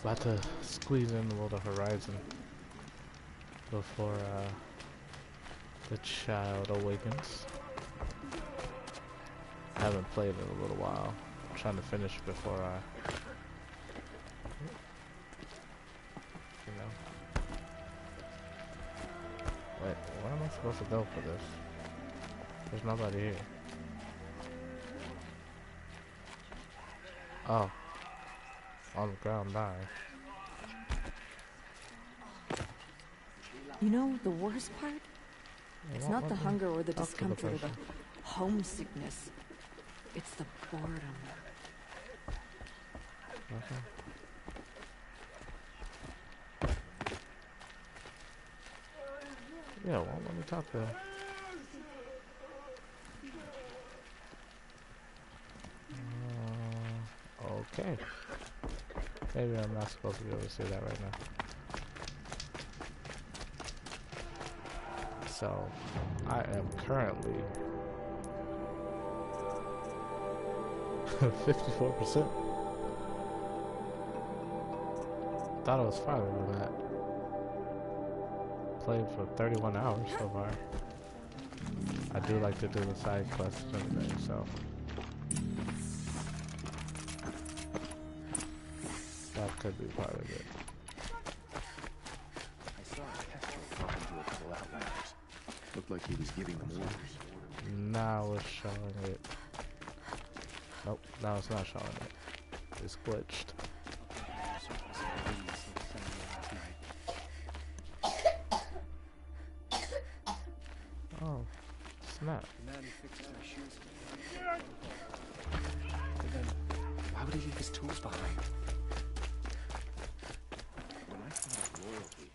About to squeeze in the World of Horizon before the child awakens. I haven't played in a little while. I'm trying to finish before I, you know. Wait, where am I supposed to go for this? There's nobody here. Oh. On the ground die. You know, the worst part? It's not the hunger or the discomfort or the homesickness. It's the boredom. Okay. Yeah, well, let me talk to her. Okay. Maybe I'm not supposed to be able to say that right now. So, I am currently 54%. Thought it was farther than that. Played for 31 hours so far. I do like to do the side quests anyway, so that could be part of it. I saw Castro talking to a couple outlanders. Looked like he was giving them orders. Now it's showing it. Nope, now it's not showing it. It's glitched. Oh, snap. The man who fixed our shoes. But then, why would he leave his tools behind? When I thought of royalty,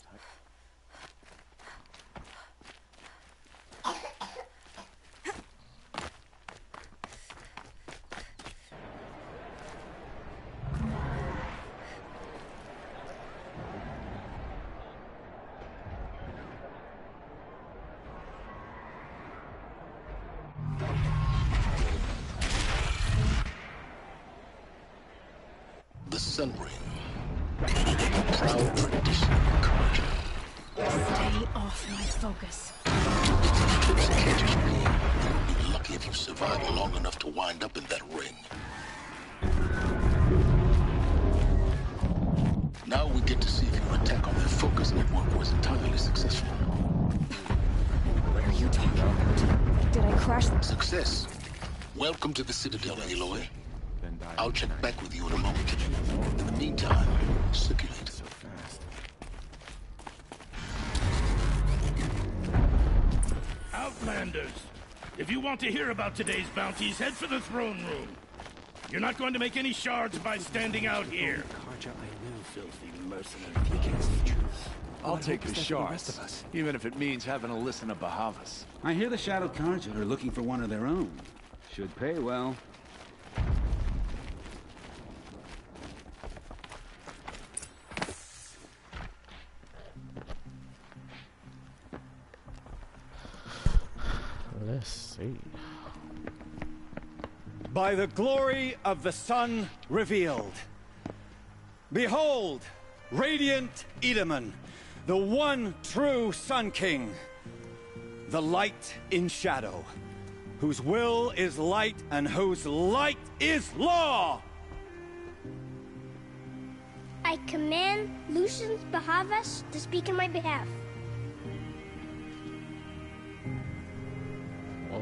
The Sun Ring. Proud tradition of courage. Stay off my focus. Can't you be? You'll be lucky if you survive long enough to wind up in that ring. Now we get to see if your attack on their focus network was entirely successful. What are you talking about? Did I crash? Success. Welcome to the Citadel, Aloy. I'll check back with you in a moment. In the meantime, circulate. so fast. Outlanders! If you want to hear about today's bounties, head for the throne room. You're not going to make any shards by standing out here. Karja, I knew. Filthy mercenary. He can't see truth. I'll take the the shards, rest of us. even if it means having to listen to Bahavas. I hear the Shadow Karja are looking for one of their own. Should pay well. Let's see. By the glory of the sun revealed. Behold, radiant Edaman, the one true Sun King, the light in shadow, whose will is light and whose light is law. I command Lucian Bahavas to speak in my behalf.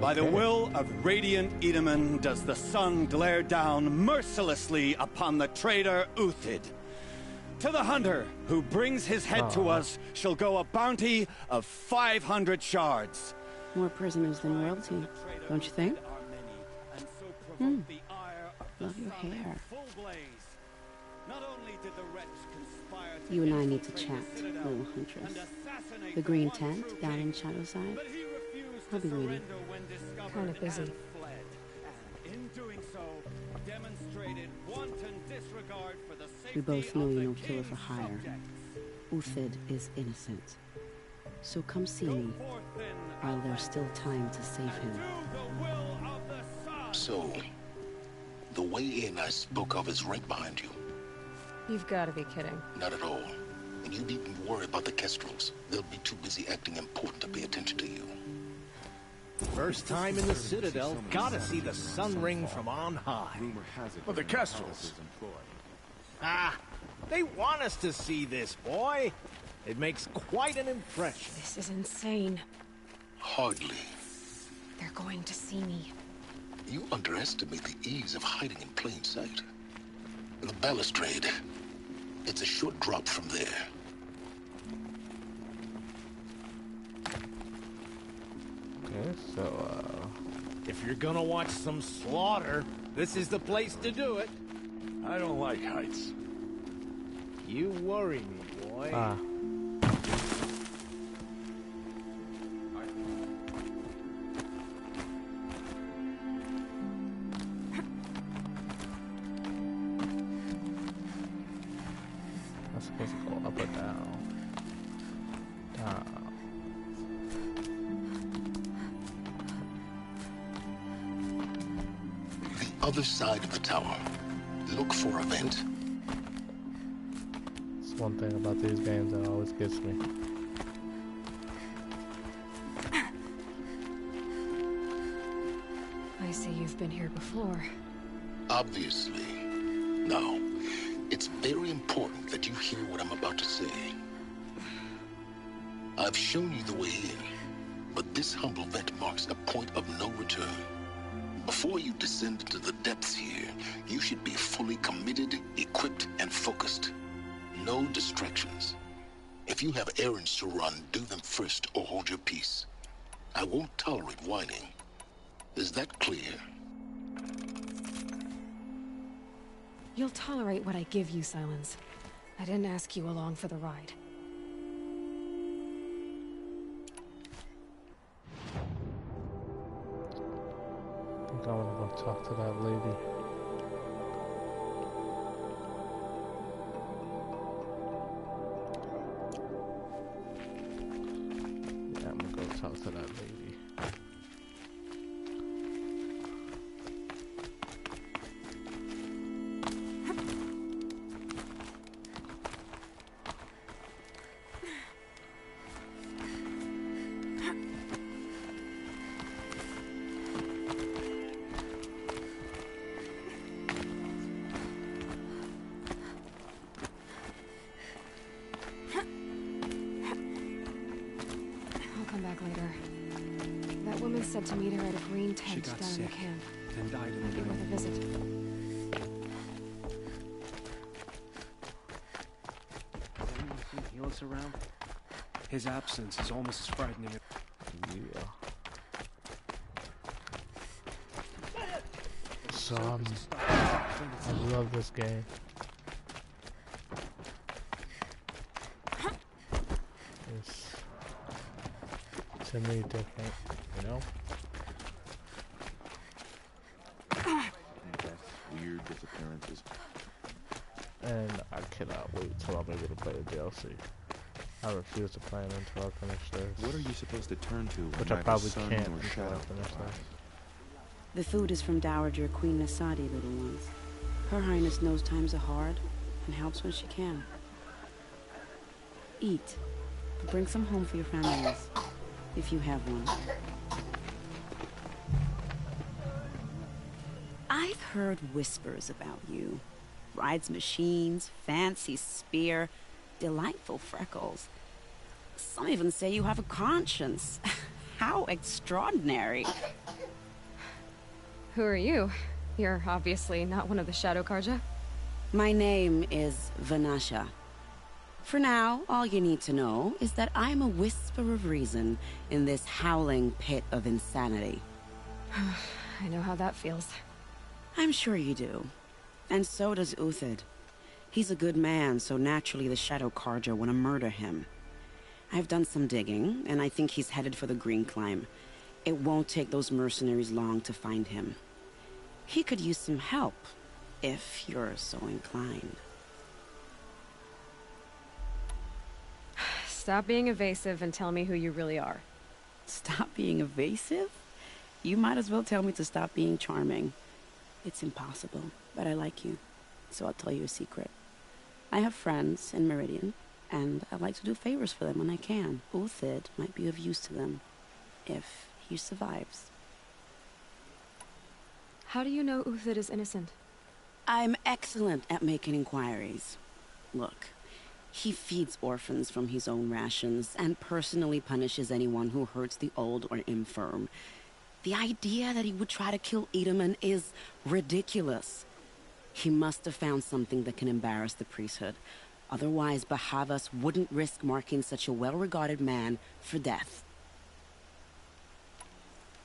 By the will of radiant Edaman does the sun glare down mercilessly upon the traitor Uthid. To the hunter who brings his head to us shall go a bounty of 500 shards. More prisoners than royalty, don't you think? Love your hair. You and I need to chat, little huntress. The green tent down in Shadowside? I'll be waiting. Kind of busy. We both know you're no killer for hire. Uthid is innocent. So come see me, while there's still time to save him. So, the way in I spoke of is right behind you. You've got to be kidding. Not at all. And you needn't worry about the Kestrels. They'll be too busy acting important to pay attention to you. First time in the Citadel, gotta see the sun ring from on high. But the Kestrels. Ah, they want us to see this, boy. It makes quite an impression. This is insane. Hardly. They're going to see me. You underestimate the ease of hiding in plain sight. The balustrade. It's a short drop from there. Okay, so, If you're gonna watch some slaughter, this is the place to do it. I don't like heights. You worry me, boy. I'm supposed to go up or down? Down. The other side of the tower. Look for a vent. It's one thing about these games that always gets me. I see you've been here before. Obviously. Now, it's very important that you hear what I'm about to say. I've shown you the way in, but this humble vent marks a point of no return. Before you descend into the depths here, you should be fully committed, equipped, and focused. No distractions. If you have errands to run, do them first or hold your peace. I won't tolerate whining. Is that clear? You'll tolerate what I give you, Silence. I didn't ask you along for the ride. I want to go talk to that lady. Yeah, I'm gonna go talk to that lady. Said to meet her at a green tent down in the camp. Then died in Maybe the worth a visit. Does anyone see Helix around? His absence is almost as frightening. Yeah. So I love this game. It's to me different, you know? Weird disappearances. And I cannot wait till I'm able to play the DLC. I refuse to play it until I finish this. What are you supposed to turn to? Which I probably can't until I finish this. The food is from Dowager Queen Nasadi, little ones. Her Highness knows times are hard and helps when she can. Eat, but bring some home for your families, if you have one. I've heard whispers about you. Rides machines, fancy spear, delightful freckles. Some even say you have a conscience. How extraordinary. Who are you? You're obviously not one of the Shadow Karja. My name is Vanasha. For now, all you need to know is that I'm a whisper of reason in this howling pit of insanity. I know how that feels. I'm sure you do. And so does Uthid. He's a good man, so naturally the Shadow Karja want to murder him. I've done some digging, and I think he's headed for the Green Climb. It won't take those mercenaries long to find him. He could use some help, if you're so inclined. Stop being evasive and tell me who you really are. Stop being evasive? You might as well tell me to stop being charming. It's impossible, but I like you, so I'll tell you a secret. I have friends in Meridian, and I like to do favors for them when I can. Uthid might be of use to them, if he survives. How do you know Uthid is innocent? I'm excellent at making inquiries. Look, he feeds orphans from his own rations and personally punishes anyone who hurts the old or infirm. The idea that he would try to kill Edelman is ridiculous. He must have found something that can embarrass the priesthood. Otherwise, Bahavas wouldn't risk marking such a well-regarded man for death.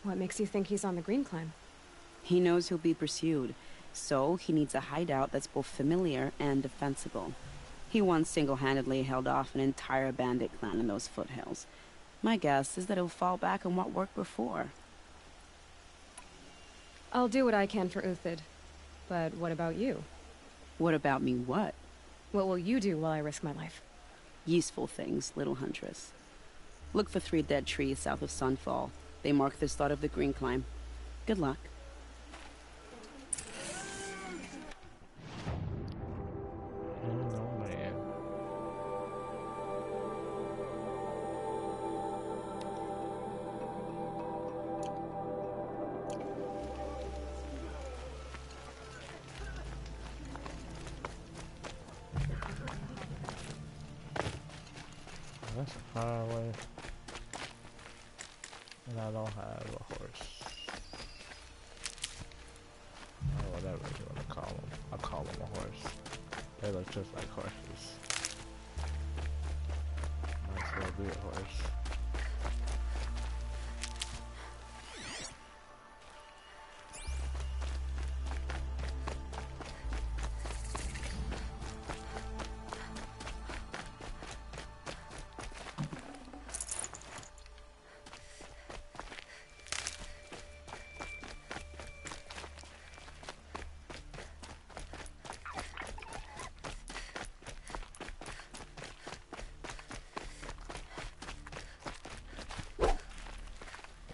What makes you think he's on the Green Climb? He knows he'll be pursued, so he needs a hideout that's both familiar and defensible. He once single-handedly held off an entire bandit clan in those foothills. My guess is that he'll fall back on what worked before. I'll do what I can for Uthid. But what about you? What about me what? What will you do while I risk my life? Useful things, little huntress. Look for 3 dead trees south of Sunfall. They mark the start of the Green Climb. Good luck. Oh man. That's far away. And I don't have a horse. Or whatever you want to call them. I'll call them a horse. They look just like horses. Might as well be a horse.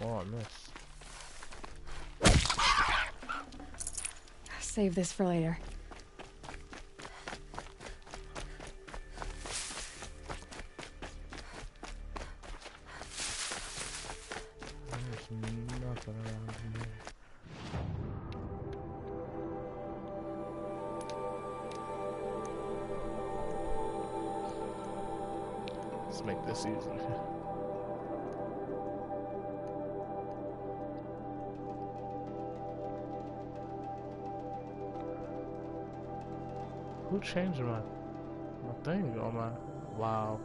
Oh, I missed. Save this for later. There's nothing around here. Let's make this easy. Who changed my thing on my... Wow.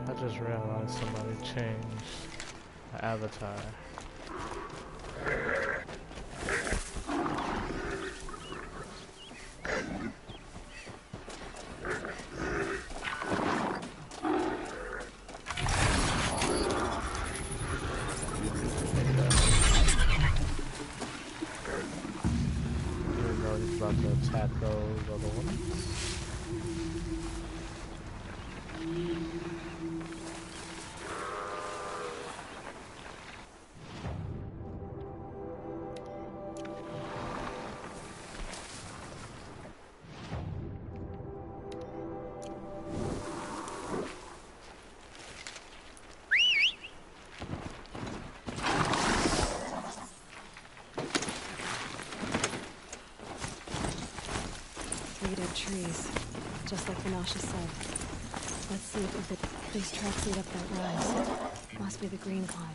I just realized somebody changed my avatar. About to attack those other ones. Trees, just like Vinasha said. Let's see if these tracks lead up that rise. Must be the Green Climb.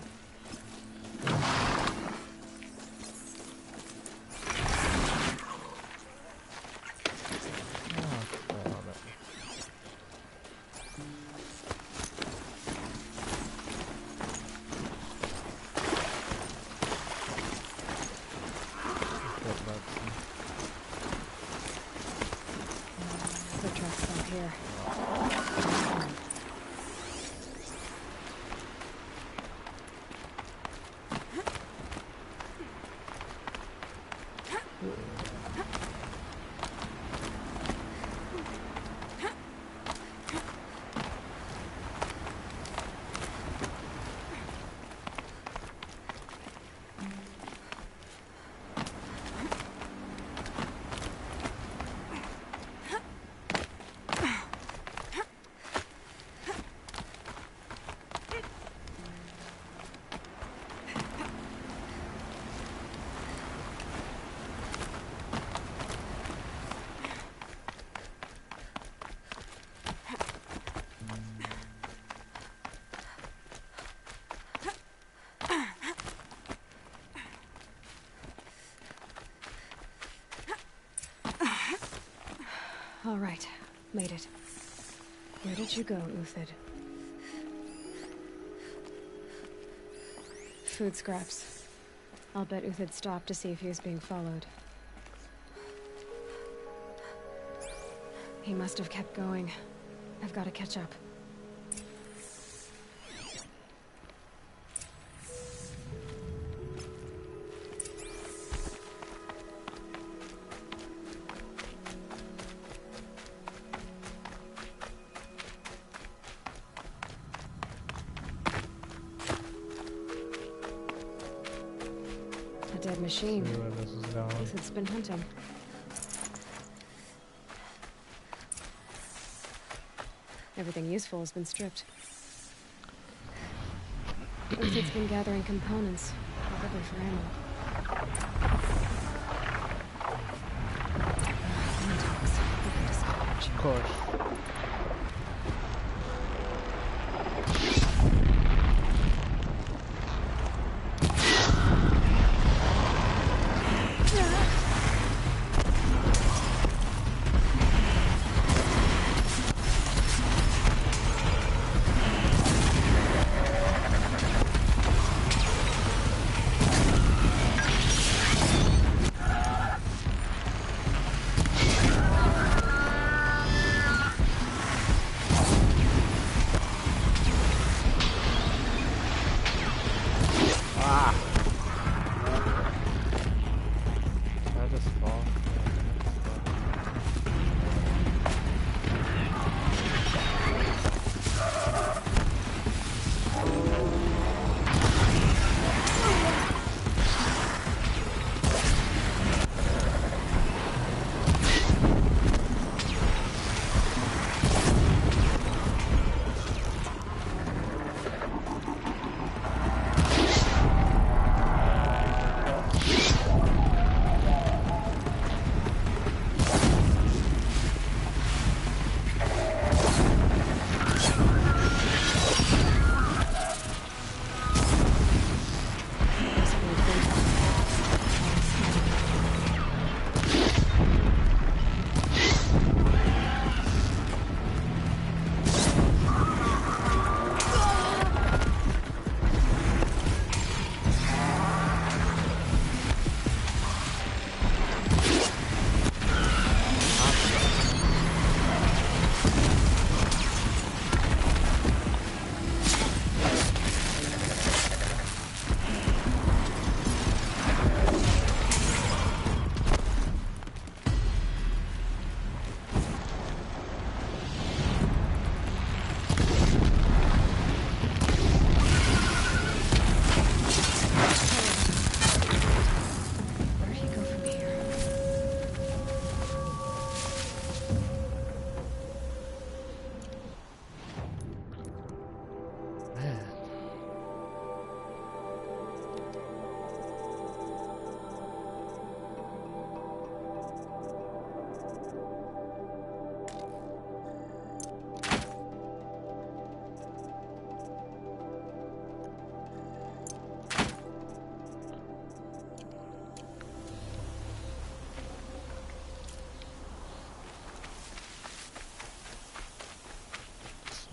Made it. Where did you go, Uthid? Food scraps. I'll bet Uthid stopped to see if he was being followed. He must have kept going. I've got to catch up. A dead machine. See where this is going. Uthid's been hunting. Everything useful has been stripped. Uthid's been gathering components, probably for ammo. Of course.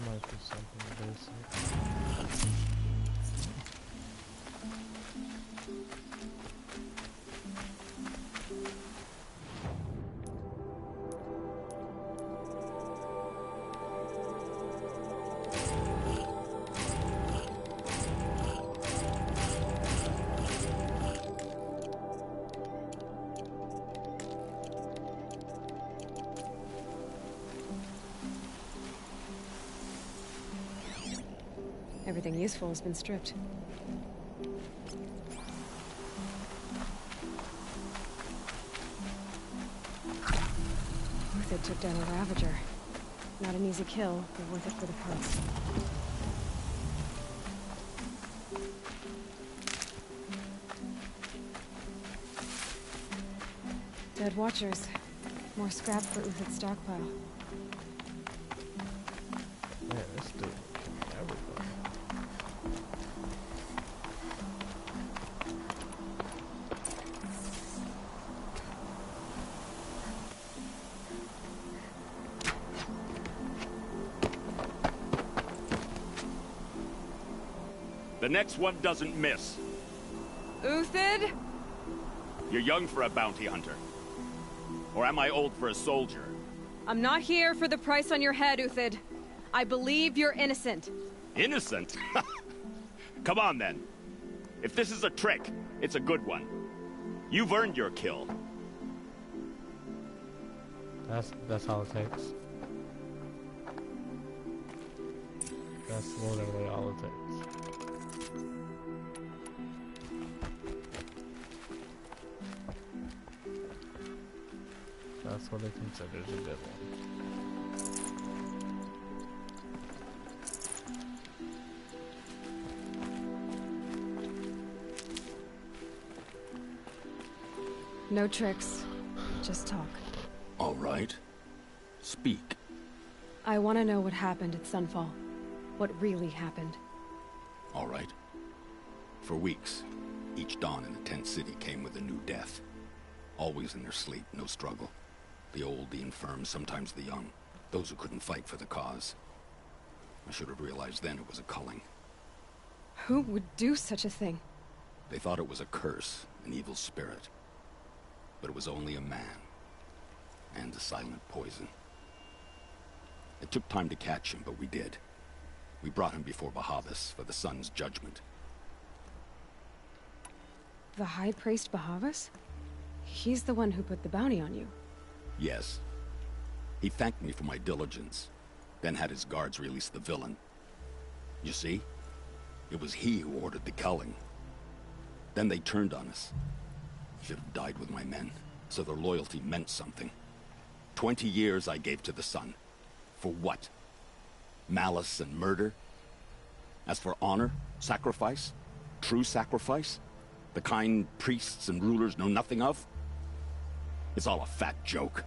Might be something basic. Everything useful has been stripped. Uthid took down a Ravager. Not an easy kill, but worth it for the parts. Dead Watchers. More scrap for Uthid's stockpile. Man, this dude. Everybody. The next one doesn't miss. Uthid? You're young for a bounty hunter. Or am I old for a soldier? I'm not here for the price on your head, Uthid. I believe you're innocent. Innocent? Come on, then. If this is a trick, it's a good one. You've earned your kill. That's all it takes. That's literally all it takes. That's what it considers a good one. No tricks. Just talk. All right. Speak. I want to know what happened at Sunfall. What really happened. All right. For weeks, each dawn in the tent city came with a new death. Always in their sleep, no struggle. The old, the infirm, sometimes the young. Those who couldn't fight for the cause. I should have realized then it was a culling. Who would do such a thing? They thought it was a curse, an evil spirit. But it was only a man. And a silent poison. It took time to catch him, but we did. We brought him before Bahavas for the sun's judgment. The High Priest Bahavas? He's the one who put the bounty on you. Yes. He thanked me for my diligence, then had his guards release the villain. You see? It was he who ordered the culling. Then they turned on us. Should have died with my men, so their loyalty meant something. 20 years I gave to the sun. For what? Malice and murder? As for honor, sacrifice, true sacrifice, the kind priests and rulers know nothing of? It's all a fat joke.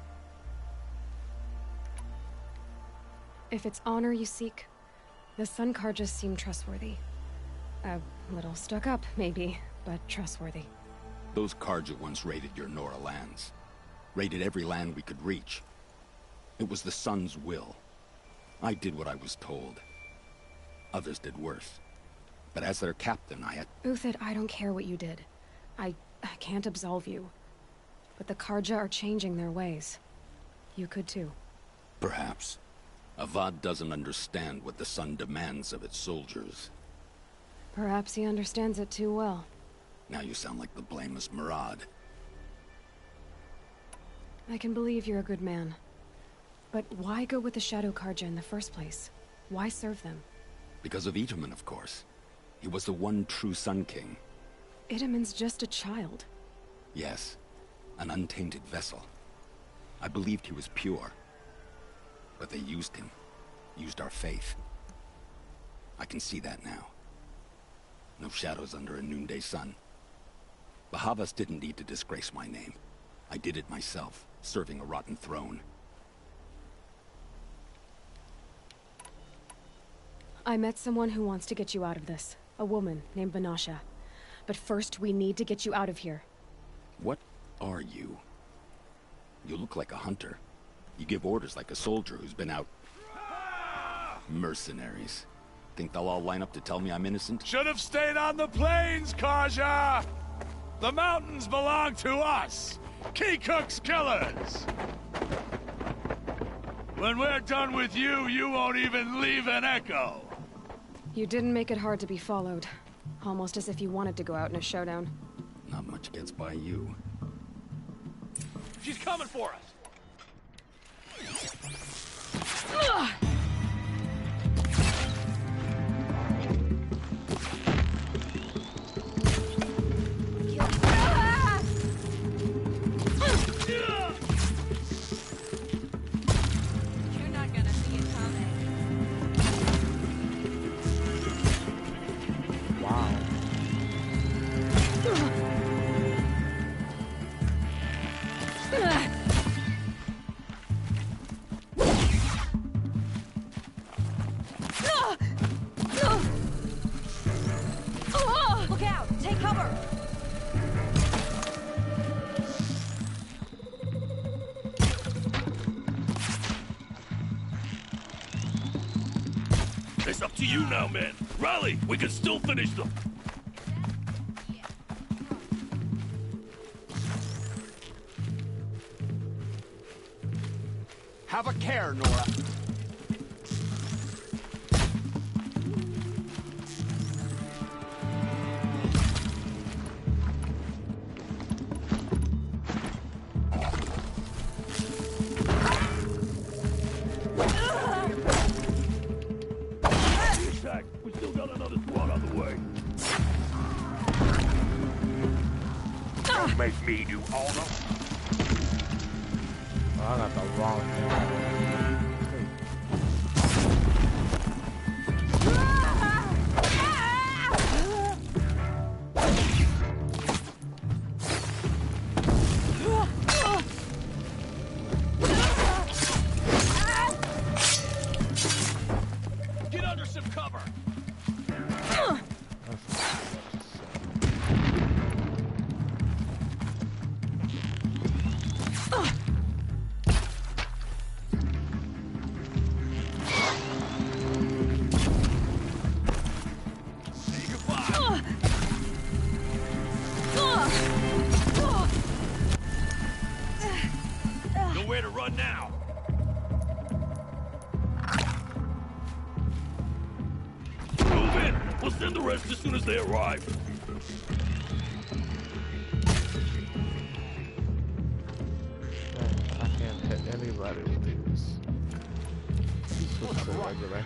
If it's honor you seek, the Sun Karjas seem trustworthy. A little stuck up, maybe, but trustworthy. Those Karja once raided your Nora lands. Raided every land we could reach. It was the Sun's will. I did what I was told. Others did worse. But as their captain, I had... Uthid, I don't care what you did. I can't absolve you. But the Karja are changing their ways. You could too. Perhaps. Avad doesn't understand what the Sun demands of its soldiers. Perhaps he understands it too well. Now you sound like the blameless Murad. I can believe you're a good man. But why go with the Shadow Karja in the first place? Why serve them? Because of Itaman, of course. He was the one true Sun King. Itaman's just a child. Yes. An untainted vessel. I believed he was pure. But they used him. Used our faith. I can see that now. No shadows under a noonday sun. Bahavas didn't need to disgrace my name. I did it myself, serving a rotten throne. I met someone who wants to get you out of this. A woman named Banasha. But first, we need to get you out of here. What are you? You look like a hunter. You give orders like a soldier who's been out... Mercenaries. Think they'll all line up to tell me I'm innocent? Should have stayed on the plains, Karja! The mountains belong to us! Kikuk's killers! When we're done with you, you won't even leave an echo! You didn't make it hard to be followed. Almost as if you wanted to go out in a showdown. Not much gets by you. She's coming for us! Ugh! It's up to you now, man. Rally, we can still finish them. Have a care, Nora. We still got another squad on the way. Don't make me do all the... Oh, I got the wrong thing. Get under some cover. Nowhere to run now. Move in. We'll send the rest as soon as they arrive. I can't hit anybody with these. Switch to regular.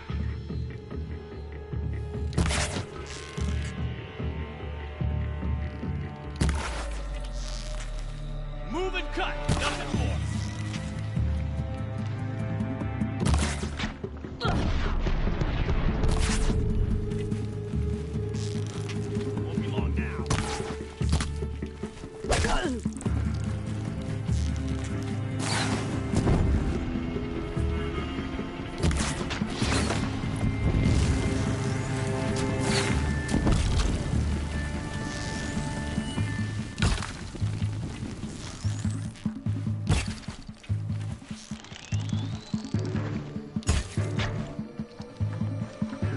Move and cut. Nothing more. Won't be long now.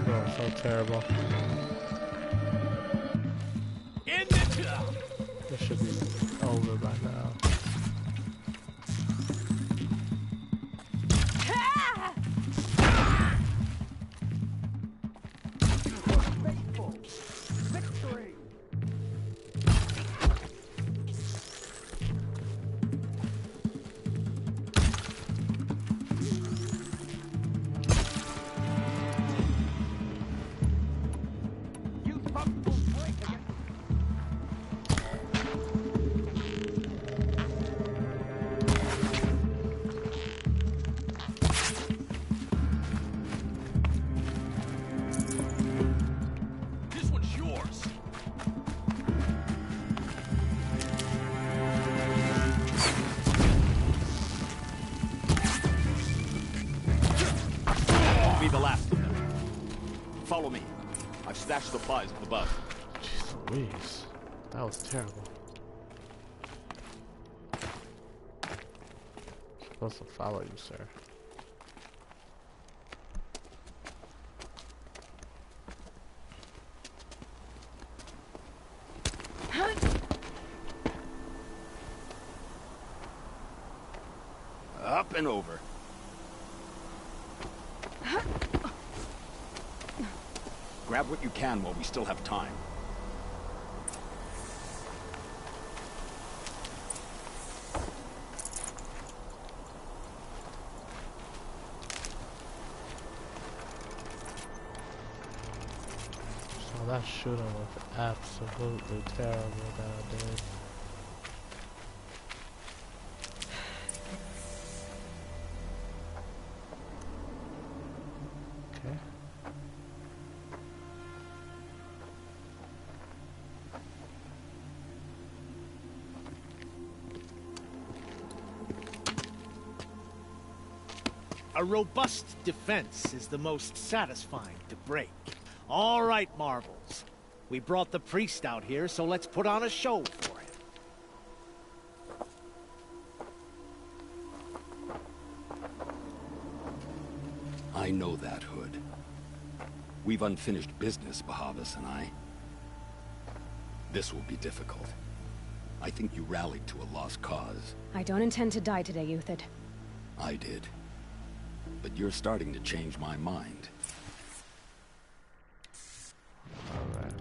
Oh, so terrible. In the town. This should be over by now. Victory. You pup will break again. This one's yours. Won't be the last of them. Follow me. I've stashed supplies up above. Jeez Louise. That was terrible. Supposed to follow you, sir. Up and over. Grab what you can while we still have time. So that shooting was absolutely terrible that I did. Okay. A robust defense is the most satisfying to break. All right, Marvels. We brought the priest out here, so let's put on a show for him. I know that, Hood. We've unfinished business, Bahavas and I. This will be difficult. I think you rallied to a lost cause. I don't intend to die today, Uthid. I did. But you're starting to change my mind. Alright.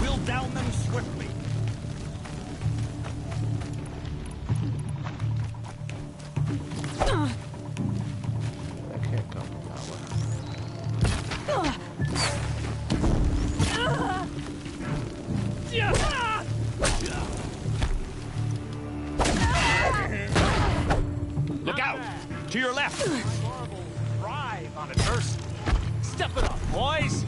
We'll down them swiftly. That can't come from that way. Look out! To your left! Marbles thrive on adversity. Step it up, boys!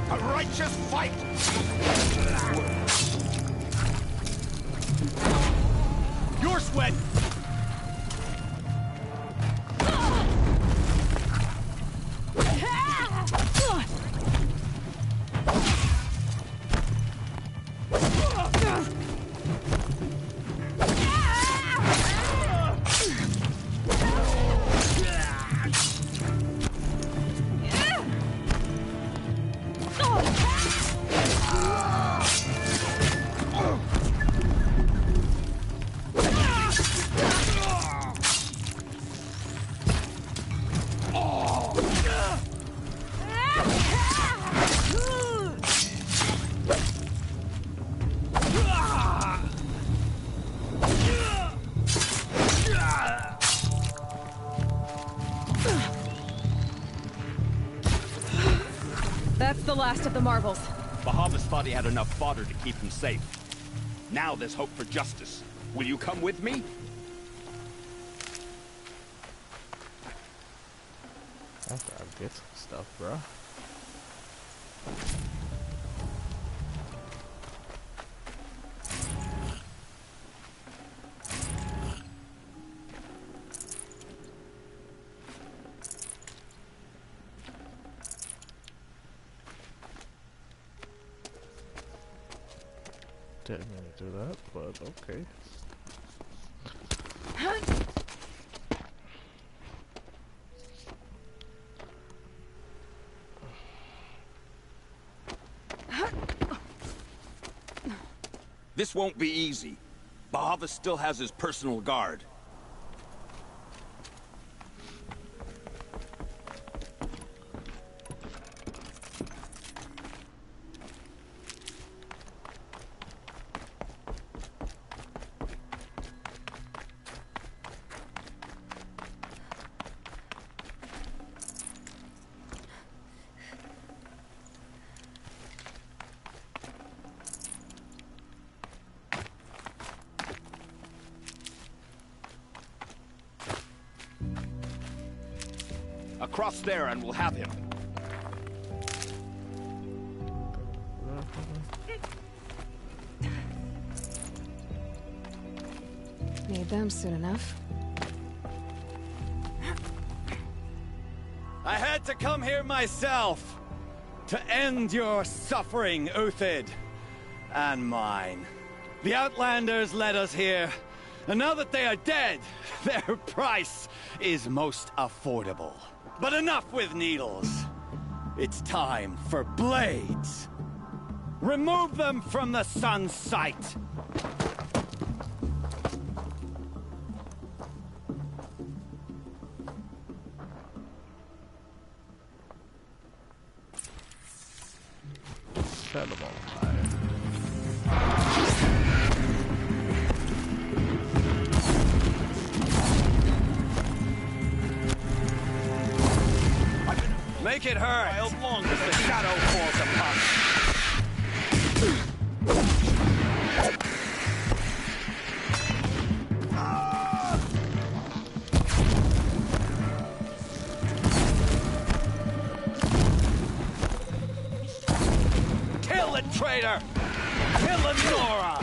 A righteous fight! Your sweat! That's the last of the marbles. Bahavas thought he had enough fodder to keep him safe. Now there's hope for justice. Will you come with me? I gotta get some stuff, bro. Didn't mean to do that, but okay. This won't be easy. Bahavas still has his personal guard. Across there and we'll have him. Need them soon enough. I had to come here myself to end your suffering, Uthid, and mine. The Outlanders led us here, and now that they are dead, their price is most affordable. But enough with needles. It's time for blades. Remove them from the sun's sight. Set them on fire. Make it hurt as long as the shadow falls apart. traitor! Kill Lenora!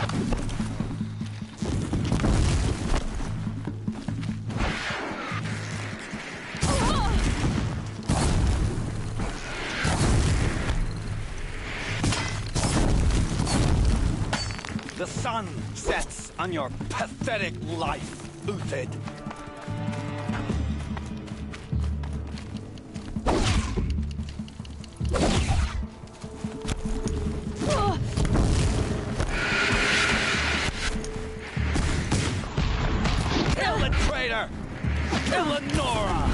The sun sets on your pathetic life, Uthid. Kill the traitor! Kill Lenora!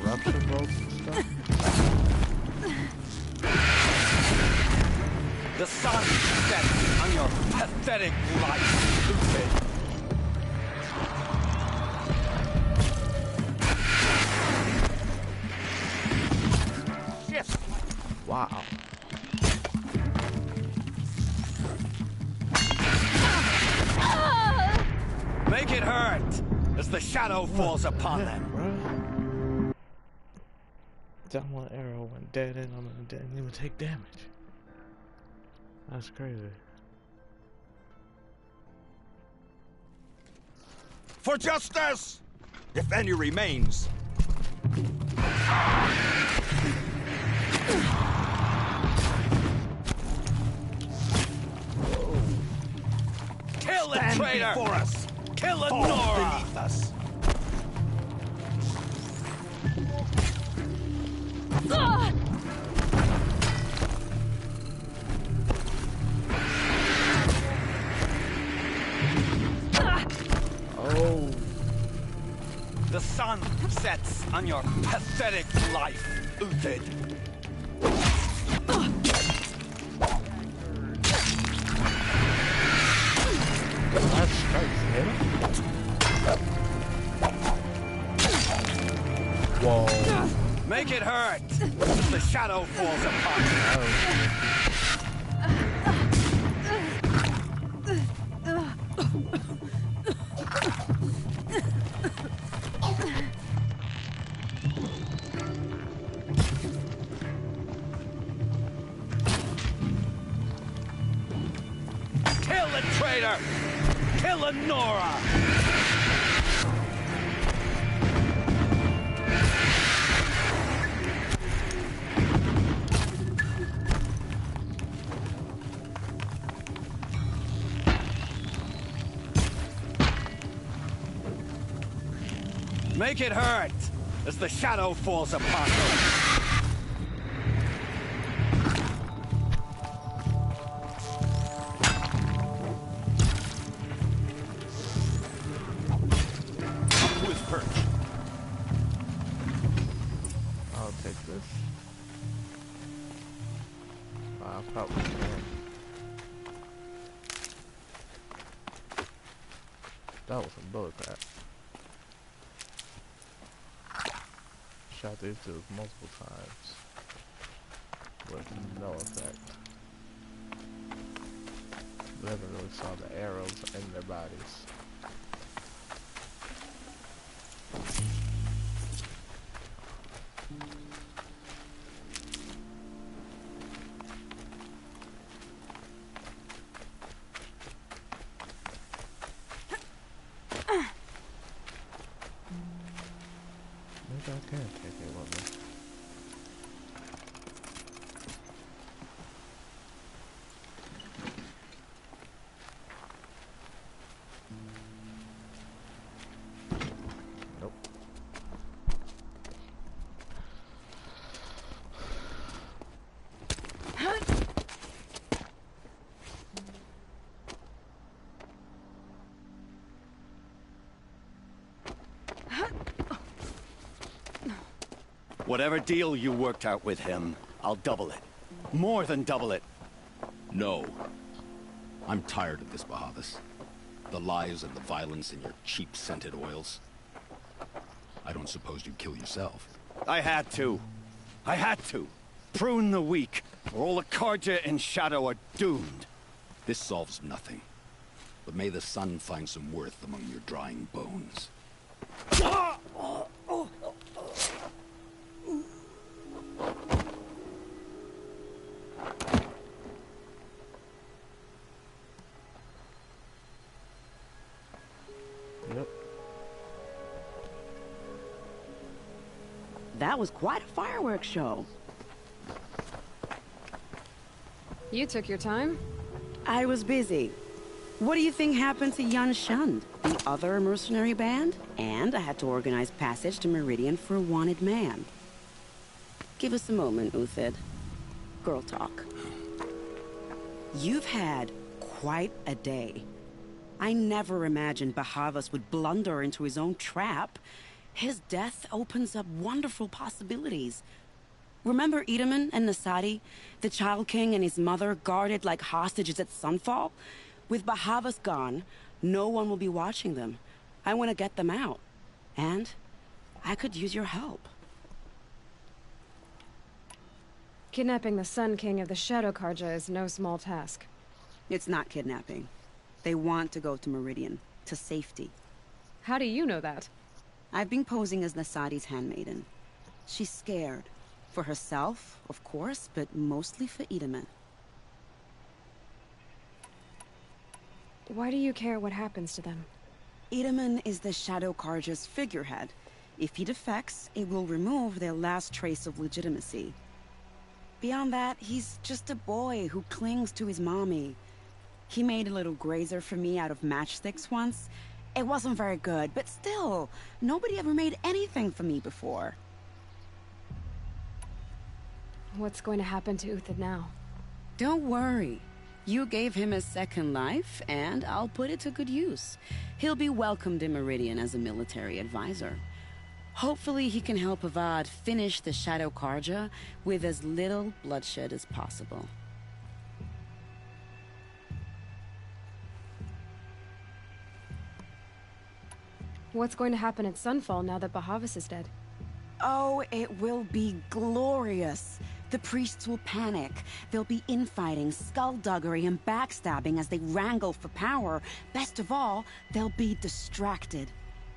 Corruption votes and stuff. The sun sets on your pathetic life, Uthid. Wow. Make it hurt as the shadow falls upon them. That one arrow went dead and I didn't even take damage. That's crazy. For justice, if any remains. Kill the traitor! For us. Kill Lenora! Beneath us. Oh. The sun sets on your pathetic life, Uthid. That strikes him. Whoa. Make it hurt as the shadow falls upon you. Kill the traitor! Kill Lenora! Make it hurt as the shadow falls upon you. I'll take this. I probably can. That was some bullcrap. Shot these dudes multiple times with no effect. Literally saw the arrows in their bodies. Maybe I can take it with me. Nope. Whatever deal you worked out with him, I'll double it. More than double it. No. I'm tired of this, Bahavas. The lies and the violence and your cheap scented oils. I don't suppose you'd kill yourself. I had to. I had to. Prune the weak, or all the Karja in Shadow are doomed. This solves nothing. But may the sun find some worth among your drying bones. Yep. That was quite a fireworks show. You took your time? I was busy. What do you think happened to Yan Shund, the other mercenary band? And I had to organize passage to Meridian for a wanted man. Give us a moment, Uthid. Girl talk. You've had quite a day. I never imagined Bahavas would blunder into his own trap. His death opens up wonderful possibilities. Remember Edaman and Nasadi, the Child King and his mother guarded like hostages at Sunfall? With Bahavas gone, no one will be watching them. I want to get them out. And I could use your help. Kidnapping the Sun King of the Shadow Karja is no small task. It's not kidnapping. They want to go to Meridian, to safety. How do you know that? I've been posing as Nasadi's handmaiden. She's scared. For herself, of course, but mostly for Edaman. Why do you care what happens to them? Edaman is the Shadow Karja's figurehead. If he defects, it will remove their last trace of legitimacy. Beyond that, he's just a boy who clings to his mommy. He made a little grazer for me out of matchsticks once. It wasn't very good, but still, nobody ever made anything for me before. What's going to happen to Uthid now? Don't worry. You gave him a second life, and I'll put it to good use. He'll be welcomed in Meridian as a military advisor. Hopefully he can help Avad finish the Shadow Karja with as little bloodshed as possible. What's going to happen at Sunfall now that Bahavas is dead? Oh, it will be glorious. The priests will panic. There'll be infighting, skullduggery, and backstabbing as they wrangle for power. Best of all, they'll be distracted.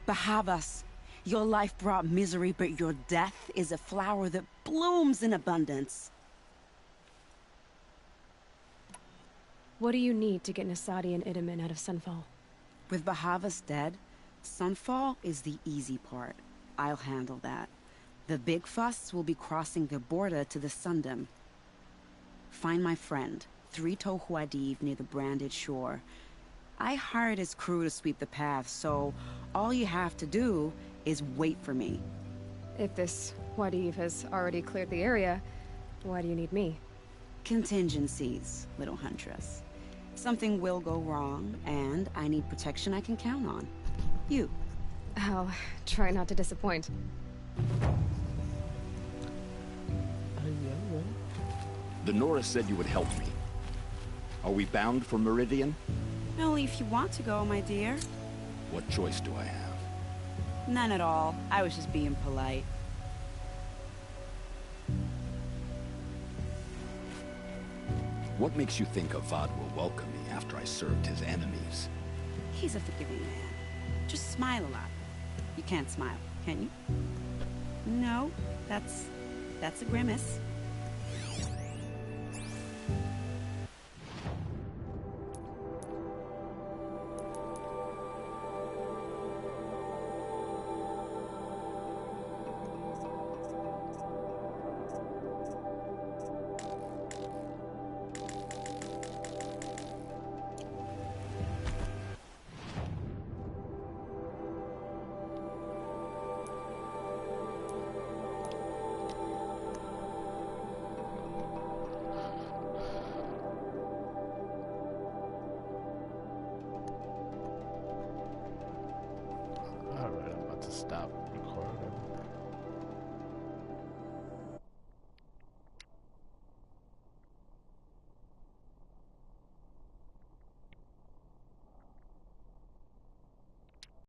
Bahavas, your life brought misery, but your death is a flower that blooms in abundance. What do you need to get Nasadi and Edaman out of Sunfall? With Bahavas dead, Sunfall is the easy part. I'll handle that. The big fuss will be crossing the border to the Sundom. Find my friend, 3 Tohuadiv near the branded shore. I hired his crew to sweep the path, so all you have to do is wait for me. If this Wadiv has already cleared the area, why do you need me? Contingencies, little huntress. Something will go wrong, and I need protection I can count on. You. I'll try not to disappoint. The Nora said you would help me. Are we bound for Meridian? Only if you want to go, my dear. What choice do I have? None at all. I was just being polite. What makes you think Avad will welcome me after I served his enemies? He's a forgiving man. Just smile a lot. You can't smile, can you? No, that's a grimace.